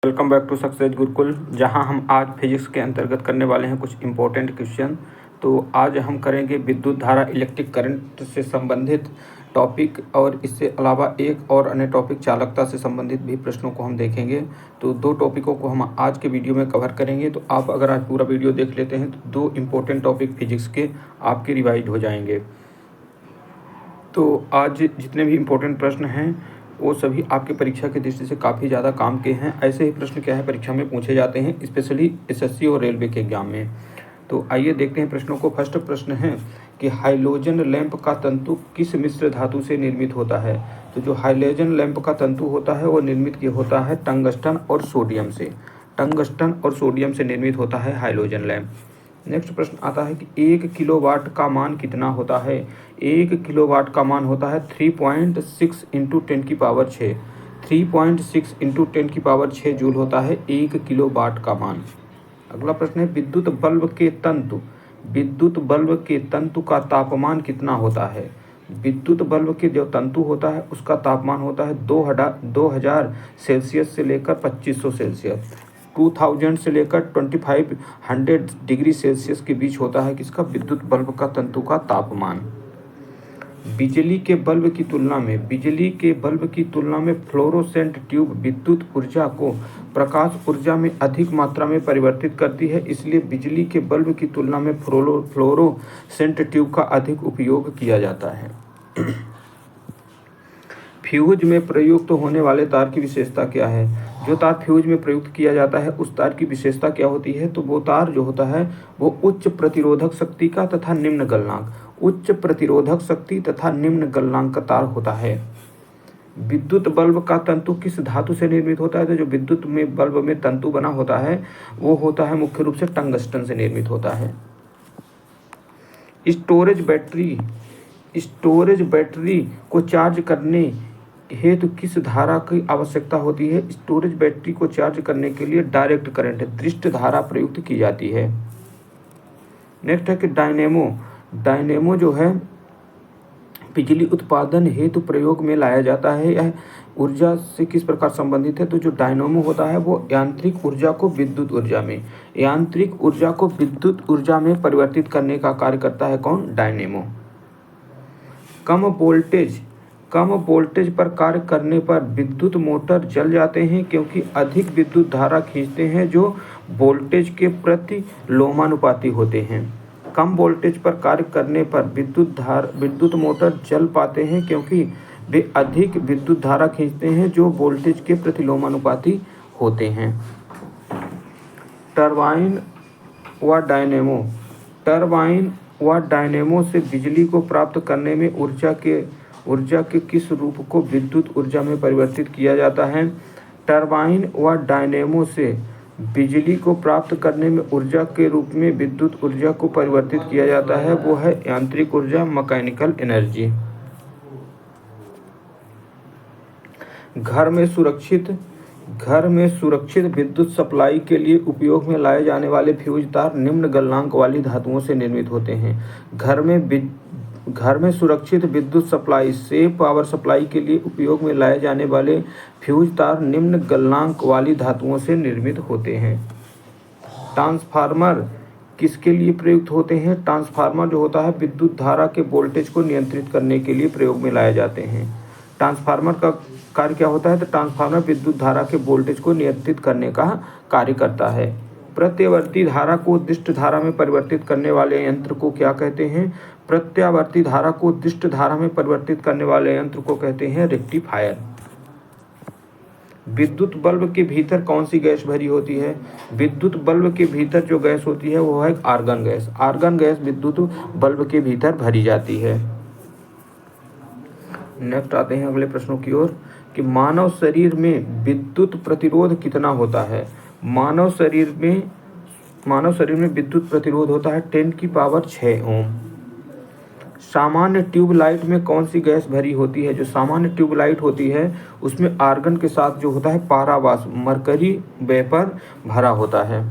Welcome back to Success Gurukul, जहां हम आज फिजिक्स के अंतर्गत करने वाले हैं कुछ इम्पोर्टेंट क्वेश्चन। तो आज हम करेंगे विद्युत धारा इलेक्ट्रिक करंट से संबंधित टॉपिक, और इससे अलावा एक और अन्य टॉपिक चालकता से संबंधित भी प्रश्नों को हम देखेंगे। तो दो टॉपिकों को हम आज के वीडियो में कवर करेंगे। तो आप अगर आज पूरा वीडियो देख लेते हैं तो दो इम्पोर्टेंट टॉपिक फिजिक्स के आपके रिवाइज हो जाएंगे। तो आज जितने भी इम्पोर्टेंट प्रश्न हैं वो सभी आपके परीक्षा की दृष्टि से काफ़ी ज़्यादा काम के हैं। ऐसे ही प्रश्न क्या है परीक्षा में पूछे जाते हैं, स्पेशली एसएससी और रेलवे के एग्जाम में। तो आइए देखते हैं प्रश्नों को। फर्स्ट प्रश्न है कि हाइलोजन लैंप का तंतु किस मिश्र धातु से निर्मित होता है। तो जो हाइलोजन लैंप का तंतु होता है वो निर्मित होता है टंगस्टन और सोडियम से। टंगस्टन और सोडियम से निर्मित होता है हाइलोजन लैंप। नेक्स्ट प्रश्न आता है कि 1 किलोवाट का मान कितना होता है। 1 किलोवाट का मान होता है 3.6 इंटू 10 की पावर 6। 3.6 इंटू 10 की पावर 6 जूल होता है 1 किलोवाट का मान। अगला प्रश्न है विद्युत बल्ब के तंतु का तापमान कितना होता है। विद्युत बल्ब के जो तंतु होता है उसका तापमान होता है 2000 सेल्सियस से लेकर 2500 सेल्सियस। 2000 से लेकर 2500 डिग्री सेल्सियस के बीच होता है किसका, विद्युत बल्ब का तंतु का तापमान। बिजली के बल्ब की तुलना में फ्लोरोसेंट ट्यूब विद्युत ऊर्जा को प्रकाश ऊर्जा में अधिक मात्रा में परिवर्तित करती है, इसलिए बिजली के बल्ब की तुलना में फ्लोरोसेंट ट्यूब का अधिक उपयोग किया जाता है। फ्यूज में प्रयुक्त होने वाले तार की विशेषता क्या है। जो तार फ्यूज में प्रयुक्त किया जाता है उस तार की विशेषता क्या होती है। तो वो तार जो होता है वो उच्च प्रतिरोधक शक्ति का तथा निम्न गलनांक का तार होता है। विद्युत बल्ब का तंतु किस धातु से निर्मित होता है। तो जो विद्युत में बल्ब में तंतु बना होता है वो होता है मुख्य रूप से टंगस्टन से निर्मित होता है। स्टोरेज बैटरी को चार्ज करने हेतु किस धारा की आवश्यकता होती है। स्टोरेज बैटरी को चार्ज करने के लिए डायरेक्ट करंट दृष्ट धारा प्रयुक्त की जाती है। नेक्स्ट है कि डायनेमो जो है बिजली उत्पादन हेतु प्रयोग में लाया जाता है। यह ऊर्जा से किस प्रकार संबंधित है। तो जो डायनेमो होता है वो यांत्रिक ऊर्जा को विद्युत ऊर्जा में परिवर्तित करने का कार्य करता है। कौन, डायनेमो। कम वोल्टेज पर कार्य करने पर विद्युत मोटर जल जाते हैं क्योंकि अधिक विद्युत धारा खींचते हैं जो वोल्टेज के प्रति लोमानुपाती होते हैं। कम वोल्टेज पर कार्य करने पर विद्युत मोटर जल पाते हैं क्योंकि वे अधिक विद्युत धारा खींचते हैं जो वोल्टेज के प्रति लोमानुपाती होते हैं। टरबाइन व डायनेमो से बिजली को प्राप्त करने में ऊर्जा के किस रूप को विद्युत ऊर्जा में परिवर्तित किया जाता है। टरबाइन व डायनेमो से बिजली को प्राप्त करने में ऊर्जा के रूप में विद्युत ऊर्जा को परिवर्तित किया जाता है, वो है यांत्रिक ऊर्जा, मैकेनिकल एनर्जी। घर में सुरक्षित विद्युत सप्लाई के लिए उपयोग में लाए जाने वाले फ्यूज तार निम्न गलनांक वाली धातुओं से निर्मित होते हैं। घर में सुरक्षित विद्युत सप्लाई से पावर सप्लाई के लिए उपयोग में लाए जाने वाले फ्यूज तार निम्न गलनांक वाली धातुओं से निर्मित होते हैं। ट्रांसफार्मर किसके लिए प्रयुक्त होते हैं। ट्रांसफार्मर जो होता है विद्युत धारा के वोल्टेज को नियंत्रित करने के लिए प्रयोग में लाए जाते हैं। ट्रांसफार्मर का कार्य क्या होता है। तो ट्रांसफार्मर विद्युत धारा के वोल्टेज को नियंत्रित करने का कार्य करता है। प्रत्यावर्ती धारा को दिष्ट धारा में परिवर्तित करने वाले यंत्र को क्या कहते हैं। प्रत्यावर्ती धारा को दिष्ट धारा में परिवर्तित करने वाले यंत्र को कहते हैं रेक्टिफायर। विद्युत बल्ब के भीतर कौन सी गैस भरी होती है। विद्युत बल्ब के भीतर जो गैस होती है वो है आर्गन गैस। आर्गन गैस विद्युत बल्ब के भीतर भरी जाती है। नेक्स्ट आते हैं अगले प्रश्नों की ओर कि मानव शरीर में विद्युत प्रतिरोध कितना होता है। मानव शरीर में विद्युत प्रतिरोध होता है 10 की पावर 6 ओम। सामान्य ट्यूबलाइट में कौन सी गैस भरी होती है। जो सामान्य ट्यूबलाइट होती है उसमें आर्गन के साथ जो होता है पारावास, मरकरी वेपर भरा होता है।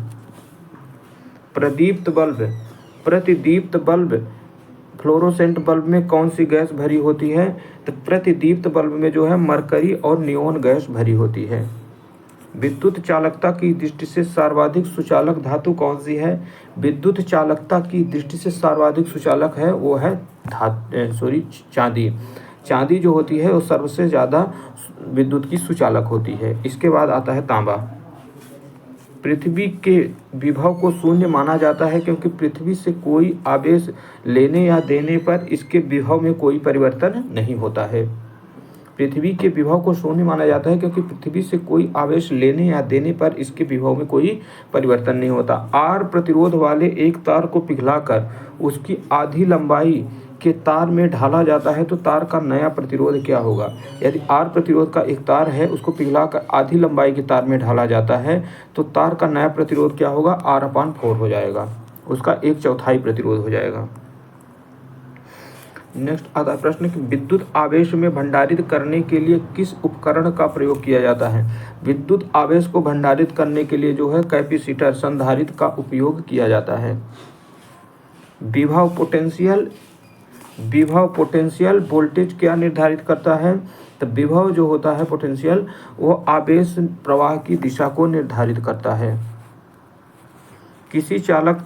प्रतिदीप्त बल्ब फ्लोरोसेंट बल्ब में कौन सी गैस भरी होती है। तो प्रतिदीप्त बल्ब में जो है मरकरी और नियोन गैस भरी होती है। विद्युत चालकता की दृष्टि से सर्वाधिक सुचालक धातु कौन सी है? विद्युत चालकता की दृष्टि से सर्वाधिक सुचालक है वो है चांदी। चांदी जो होती है वो सबसे ज़्यादा विद्युत की सुचालक होती है। इसके बाद आता है तांबा। पृथ्वी के विभव को शून्य माना जाता है क्योंकि पृथ्वी से कोई आवेश लेने या देने पर इसके विभव में कोई परिवर्तन नहीं होता है। पृथ्वी के विभव को शून्य माना जाता है क्योंकि पृथ्वी से कोई आवेश लेने या देने पर इसके विभव में कोई परिवर्तन नहीं होता। आर प्रतिरोध वाले एक तार को पिघलाकर उसकी आधी लंबाई के तार में ढाला जाता है तो तार का नया प्रतिरोध क्या होगा? यदि आर प्रतिरोध का एक तार है उसको पिघलाकर आधी लंबाई के तार में ढाला जाता है तो तार का नया प्रतिरोध क्या होगा? R/4 हो जाएगा, उसका 1/4 प्रतिरोध हो जाएगा। नेक्स्ट आता है प्रश्न कि विद्युत आवेश में भंडारित करने के लिए किस उपकरण का प्रयोग किया जाता है? विद्युत आवेश को भंडारित करने के लिए जो है कैपेसिटर संधारित्र का उपयोग किया जाता है। विभव पोटेंशियल वोल्टेज क्या निर्धारित करता है? तो विभव जो होता है पोटेंशियल वो आवेश प्रवाह की दिशा को निर्धारित करता है। किसी चालक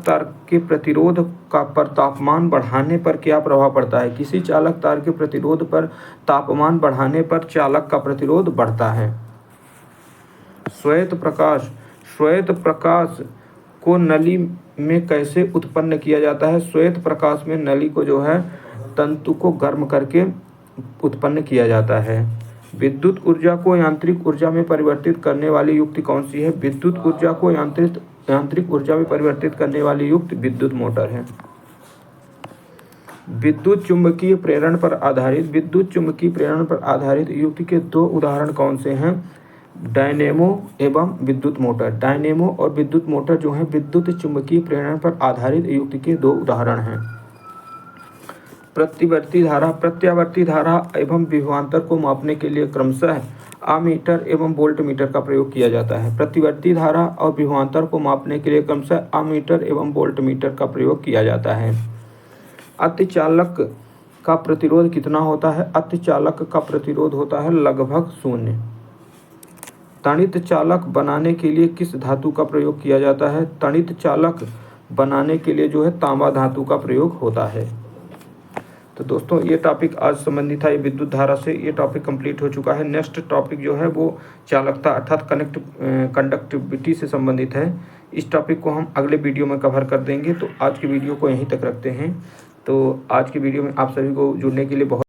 तार के प्रतिरोध का पर तापमान बढ़ाने पर क्या प्रभाव पड़ता है? किसी चालक तार के प्रतिरोध पर तापमान बढ़ाने पर चालक का प्रतिरोध बढ़ता है। श्वेत प्रकाश को नली में कैसे उत्पन्न किया जाता है? श्वेत प्रकाश में नली को जो है तंतु को गर्म करके उत्पन्न किया जाता है। विद्युत ऊर्जा को यांत्रिक ऊर्जा में परिवर्तित करने वाली युक्ति कौन सी है? विद्युत ऊर्जा को यांत्रिक ऊर्जा में परिवर्तित करने वाली युक्ति विद्युत मोटर है। विद्युत चुम्बकीय प्रेरण पर आधारित युक्ति के दो उदाहरण कौन से हैं? डायनेमो एवं विद्युत मोटर। डायनेमो और विद्युत मोटर जो है विद्युत चुम्बकीय प्रेरण पर आधारित युक्ति के दो उदाहरण हैं। प्रत्यावर्ती धारा एवं विभवांतर को मापने के लिए क्रमशः आमीटर एवं वोल्टमीटर का प्रयोग किया जाता है। प्रतिवर्ती धारा और विभवांतर को मापने के लिए क्रमशः आमीटर एवं वोल्टमीटर का प्रयोग किया जाता है। अतिचालक का प्रतिरोध कितना होता है? अतिचालक का प्रतिरोध होता है लगभग 0। तड़ित चालक बनाने के लिए किस धातु का प्रयोग किया जाता है? तड़ित चालक बनाने के लिए जो है तांबा धातु का प्रयोग होता है। तो दोस्तों ये टॉपिक आज संबंधित था ये विद्युत धारा से। ये टॉपिक कंप्लीट हो चुका है। नेक्स्ट टॉपिक जो है वो चालकता अर्थात कंडक्टिविटी से संबंधित है। इस टॉपिक को हम अगले वीडियो में कवर कर देंगे। तो आज की वीडियो को यहीं तक रखते हैं। तो आज की वीडियो में आप सभी को जुड़ने के लिए बहुत